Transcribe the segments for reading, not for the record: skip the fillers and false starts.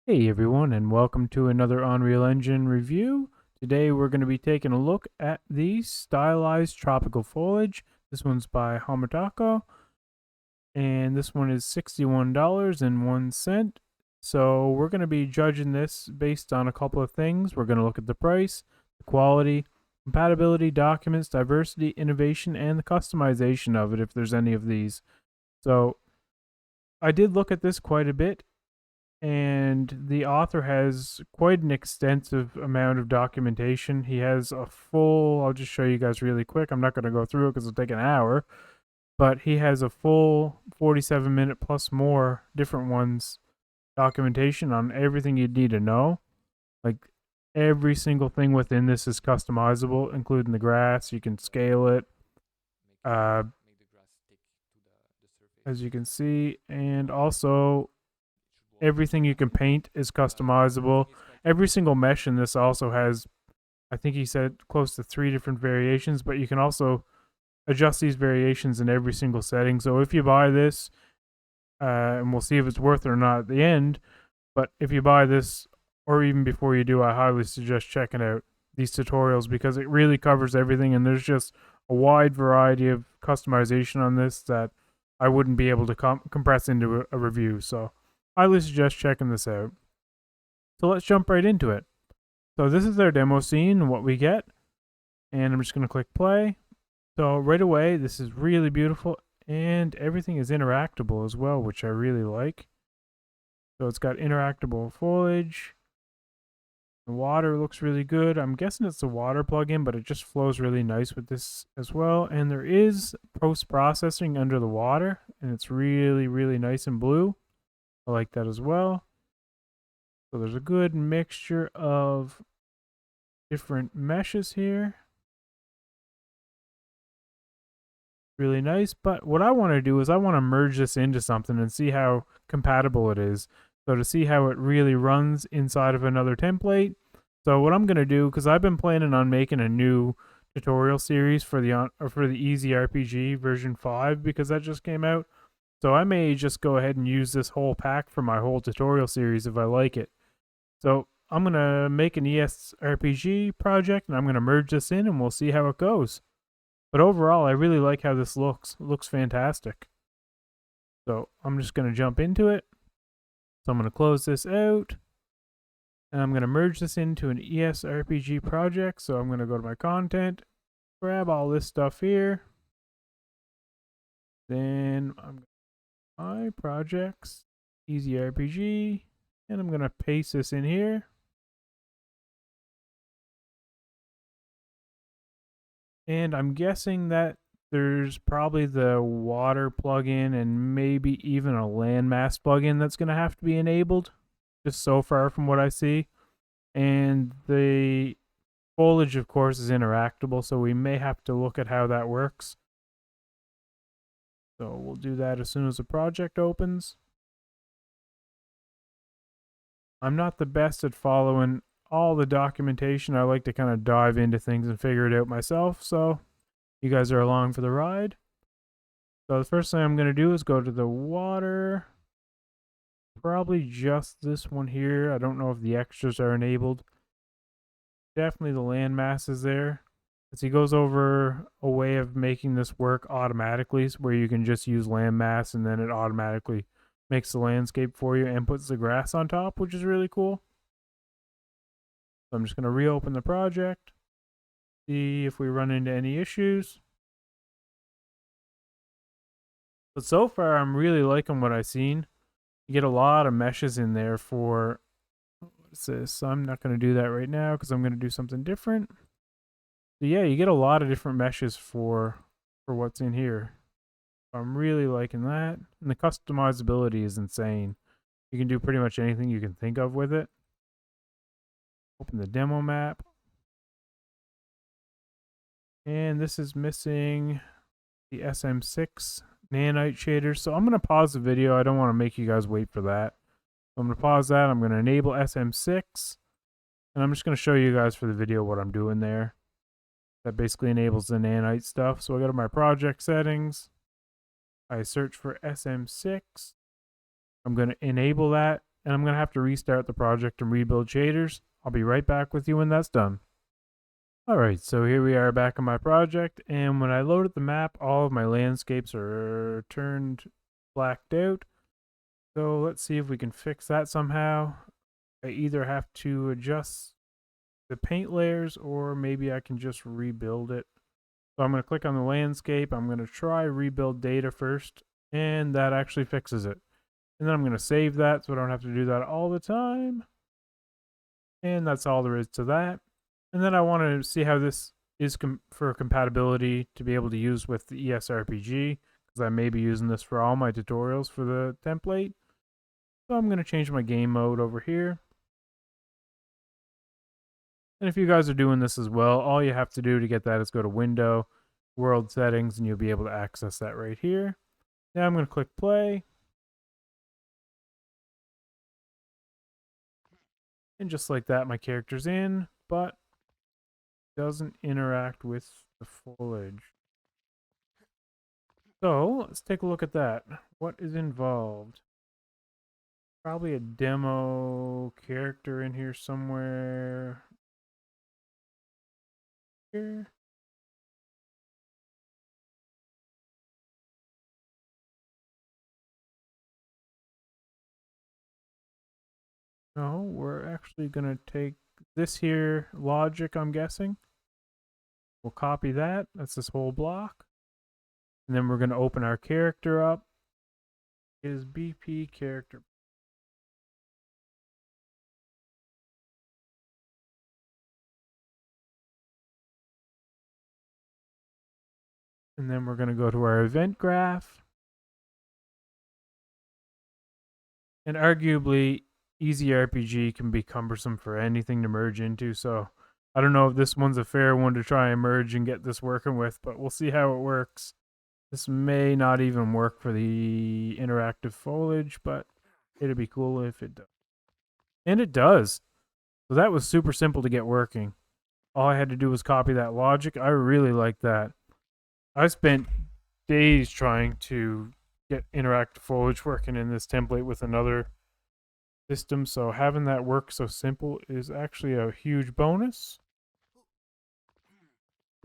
Hey everyone, and welcome to another Unreal Engine review. Today we're going to be taking a look at the Stylized Tropical Foliage. This one's by Hamatako, and this one is $61.01. So we're going to be judging this based on a couple of things. We're going to look at the price, the quality, compatibility, documents, diversity, innovation, and the customization of it if there's any of these. So I did look at this quite a bit, and the author has quite an extensive amount of documentation. He has a full, I'll just show you guys really quick. I'm not going to go through it because it'll take an hour, but he has a full 47-minute plus more different ones documentation on everything you'd need to know. Like every single thing within this is customizable, including the grass. You can scale it, uh, as you can see, and also everything you can paint is customizable. Every single mesh in this also has, I think he said, close to 3 different variations, but you can also adjust these variations in every single setting. So if you buy this, and we'll see if it's worth it or not at the end, but if you buy this, or even before you do, I highly suggest checking out these tutorials because it really covers everything, and there's just a wide variety of customization on this that I wouldn't be able to compress into a review. So highly suggest checking this out. So let's jump right into it. So this is their demo scene and what we get. And I'm just going to click play. So right away, this is really beautiful, and everything is interactable as well, which I really like. So it's got interactable foliage. The water looks really good. I'm guessing it's a water plugin, but it just flows really nice with this as well. And there is post-processing under the water, and it's really, really nice and blue. I like that as well. So there's a good mixture of different meshes here. Really nice. But what I want to do is I want to merge this into something and see how compatible it is. So to see how it really runs inside of another template. So what I'm going to do, because I've been planning on making a new tutorial series for the Easy RPG version 5 because that just came out. So I may just go ahead and use this whole pack for my whole tutorial series if I like it. So I'm going to make an ESRPG project, and I'm going to merge this in, and we'll see how it goes. But overall, I really like how this looks. It looks fantastic. So I'm just going to jump into it. So I'm going to close this out, and I'm going to merge this into an ESRPG project. So I'm going to go to my content, grab all this stuff here. Then I'm my projects, Easy RPG, and I'm going to paste this in here. And I'm guessing that there's probably the water plugin and maybe even a landmass plugin that's going to have to be enabled, just so far from what I see. And the foliage, of course, is interactable, so we may have to look at how that works. So we'll do that as soon as the project opens. I'm not the best at following all the documentation. I like to kind of dive into things and figure it out myself, so you guys are along for the ride. So the first thing I'm going to do is go to the water. Probably just this one here. I don't know if the extras are enabled. Definitely the landmass is there. As he goes over a way of making this work automatically, where you can just use landmass and then it automatically makes the landscape for you and puts the grass on top, which is really cool. So I'm just going to reopen the project, see if we run into any issues. But so far, I'm really liking what I've seen. You get a lot of meshes in there for, what's this? So I'm not going to do that right now because I'm going to do something different. So yeah, you get a lot of different meshes for what's in here. I'm really liking that. And the customizability is insane. You can do pretty much anything you can think of with it. Open the demo map. And this is missing the SM6 nanite shader. So I'm going to pause the video. I don't want to make you guys wait for that. So I'm going to pause that. I'm going to enable SM6. And I'm just going to show you guys for the video what I'm doing there. That basically enables the nanite stuff. So I go to my project settings. I search for SM6. I'm going to enable that and I'm going to have to restart the project and rebuild shaders. I'll be right back with you when that's done. Alright, so here we are back on my project, and when I loaded the map, all of my landscapes are turned blacked out. So let's see if we can fix that somehow. I either have to adjust the paint layers, or maybe I can just rebuild it. So I'm going to click on the landscape. I'm going to try rebuild data first, and that actually fixes it. And then I'm going to save that so I don't have to do that all the time. And that's all there is to that. And then I want to see how this is for compatibility to be able to use with the ESRPG, because I may be using this for all my tutorials for the template. So I'm going to change my game mode over here. And if you guys are doing this as well, all you have to do to get that is go to Window, World Settings, and you'll be able to access that right here. Now I'm going to click play. And just like that, my character's in, but doesn't interact with the foliage. So let's take a look at that. What is involved? Probably a demo character in here somewhere. Here. No, we're actually going to take this here logic, I'm guessing. We'll copy that. That's this whole block. And then we're going to open our character up. Is BP character. And then we're going to go to our event graph. And arguably, easy RPG can be cumbersome for anything to merge into. So I don't know if this one's a fair one to try and merge and get this working with, but we'll see how it works. This may not even work for the interactive foliage, but it'd be cool if it does. And it does. So that was super simple to get working. All I had to do was copy that logic. I really like that. I spent days trying to get interactive foliage working in this template with another system, so having that work so simple is actually a huge bonus.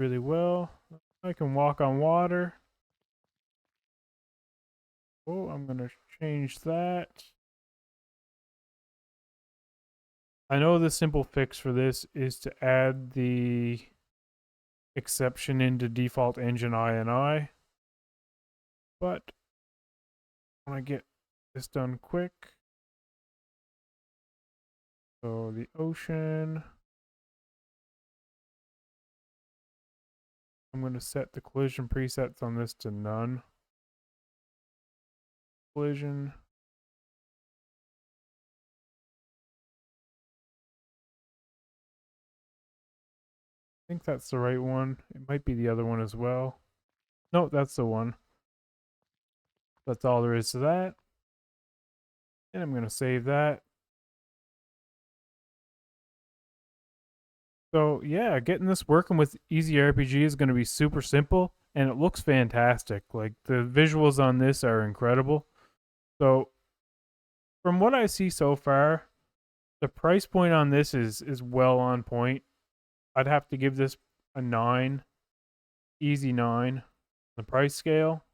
Really well. I can walk on water. Oh, I'm going to change that. I know the simple fix for this is to add the exception into default engine INI, but I want to get this done quick. So the ocean, I'm going to set the collision presets on this to none. Collision. I think that's the right one. It might be the other one as well. No, that's the one. That's all there is to that. And I'm going to save that. So yeah, getting this working with Easy RPG is going to be super simple, and it looks fantastic. Like the visuals on this are incredible. So from what I see so far, the price point on this is well on point. I'd have to give this a 9, easy 9, the price scale,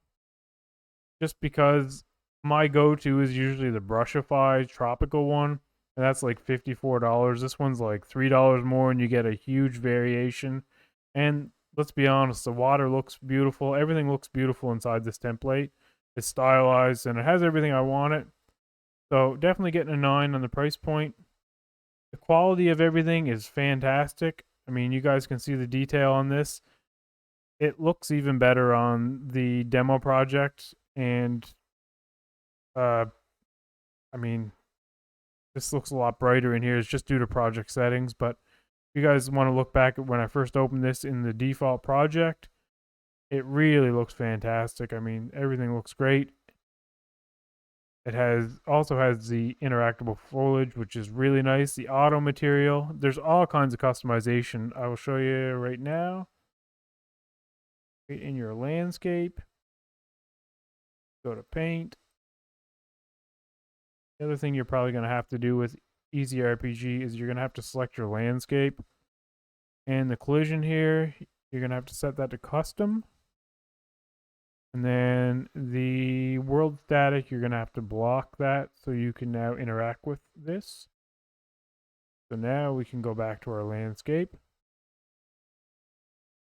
just because my go-to is usually the Brushify tropical one, and that's like $54. This one's like $3 more, and you get a huge variation. And let's be honest, the water looks beautiful. Everything looks beautiful inside this template. It's stylized, and it has everything I want it. So definitely getting a 9 on the price point. The quality of everything is fantastic. I mean, you guys can see the detail on this. It looks even better on the demo project, and I mean, this looks a lot brighter in here. It's just due to project settings, but if you guys want to look back at when I first opened this in the default project, it really looks fantastic. I mean, everything looks great. It also has the interactable foliage, which is really nice. The auto material. There's all kinds of customization. I will show you right now. In your landscape, go to paint. The other thing you're probably going to have to do with Easy RPG is you're going to have to select your landscape. And the collision here, you're going to have to set that to custom. And then the world static, you're going to have to block that so you can now interact with this. So now we can go back to our landscape.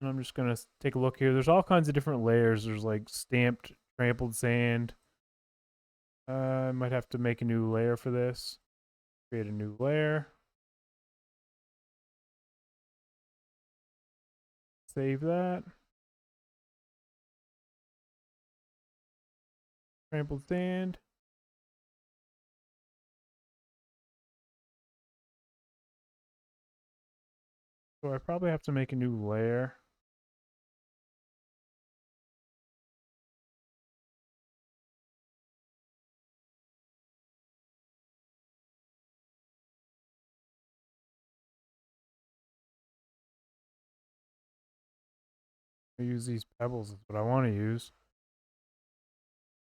And I'm just going to take a look here. There's all kinds of different layers. There's like stamped, trampled sand. I might have to make a new layer for this. Create a new layer. Save that. Trampled sand. So I probably have to make a new layer. I use these pebbles, is what I want to use.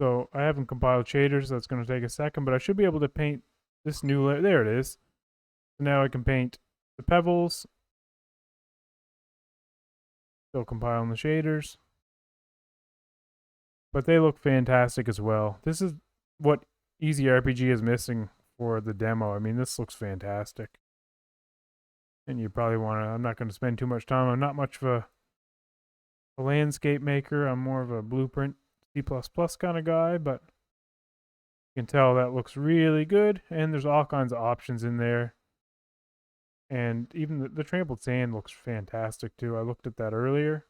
So I haven't compiled shaders, so that's going to take a second, but I should be able to paint this new layer. There it is. So now I can paint the pebbles. Still compiling the shaders. But they look fantastic as well. This is what Easy RPG is missing for the demo. I mean, this looks fantastic. And you probably want to, I'm not going to spend too much time. I'm not much of a landscape maker. I'm more of a blueprint C++ kind of guy, but you can tell that looks really good. And there's all kinds of options in there. And even the trampled sand looks fantastic too. I looked at that earlier.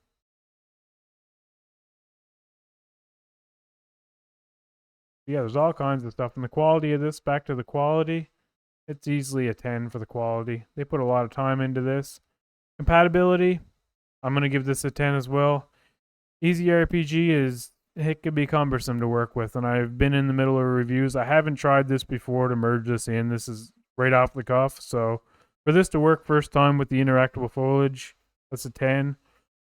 Yeah, there's all kinds of stuff. And the quality of this, back to the quality, it's easily a 10 for the quality. They put a lot of time into this. Compatibility, I'm going to give this a 10 as well. Easy RPG it can be cumbersome to work with, and I've been in the middle of reviews. I haven't tried this before to merge this in. This is right off the cuff. So for this to work first time with the interactable foliage, that's a 10.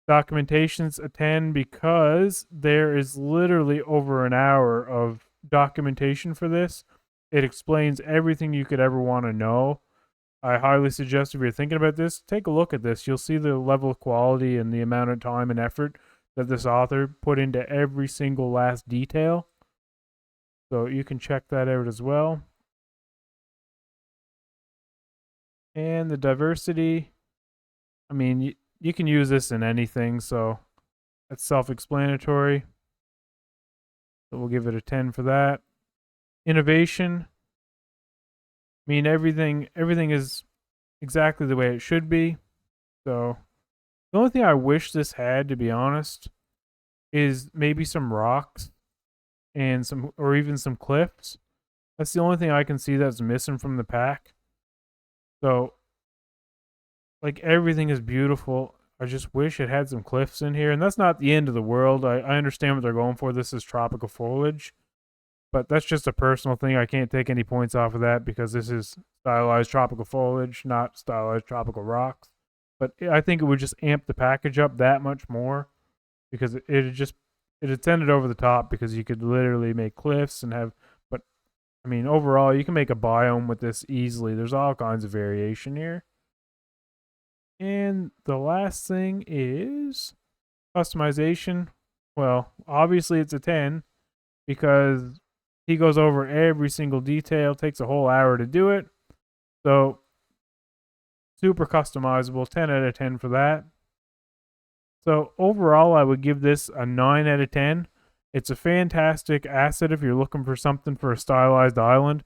Documentation's a 10 because there is literally over an hour of documentation for this. It explains everything you could ever want to know. I highly suggest if you're thinking about this, take a look at this. You'll see the level of quality and the amount of time and effort that this author put into every single last detail. So you can check that out as well. And the diversity, I mean, you can use this in anything, so that's self-explanatory. So we'll give it a 10 for that. Innovation, I mean, everything is exactly the way it should be. So the only thing I wish this had, to be honest, is maybe some rocks and or even some cliffs. That's the only thing I can see that's missing from the pack. So, like, everything is beautiful. I just wish it had some cliffs in here. And that's not the end of the world. I understand what they're going for. This is tropical foliage. But that's just a personal thing. I can't take any points off of that because this is stylized tropical foliage, not stylized tropical rocks. But I think it would just amp the package up that much more because it'd send it over the top because you could literally make cliffs and have, but I mean, overall, you can make a biome with this easily. There's all kinds of variation here. And the last thing is customization. Well, obviously it's a 10 because he goes over every single detail, takes a whole hour to do it. So super customizable, 10 out of 10 for that. So overall, I would give this a 9 out of 10. It's a fantastic asset if you're looking for something for a stylized island.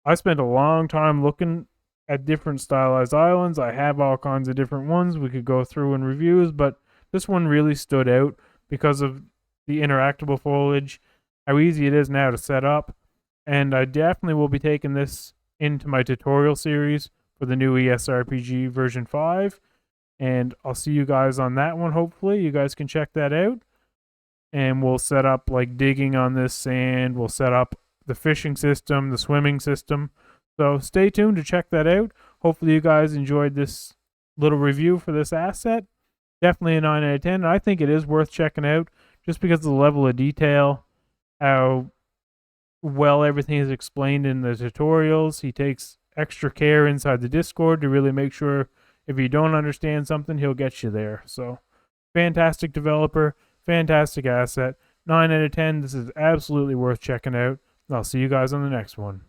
I spent a long time looking at different stylized islands. I have all kinds of different ones we could go through in reviews, but this one really stood out because of the interactable foliage, how easy it is now to set up, and I definitely will be taking this into my tutorial series for the new ESRPG version 5, and I'll see you guys on that one. Hopefully you guys can check that out, and we'll set up like digging on this sand, we'll set up the fishing system, the swimming system. So stay tuned to check that out. Hopefully you guys enjoyed this little review for this asset. Definitely a 9 out of 10. And I think it is worth checking out just because of the level of detail, how well everything is explained in the tutorials. He takes extra care inside the Discord to really make sure if you don't understand something, he'll get you there. So, fantastic developer, fantastic asset. 9 out of 10. This is absolutely worth checking out. I'll see you guys on the next one.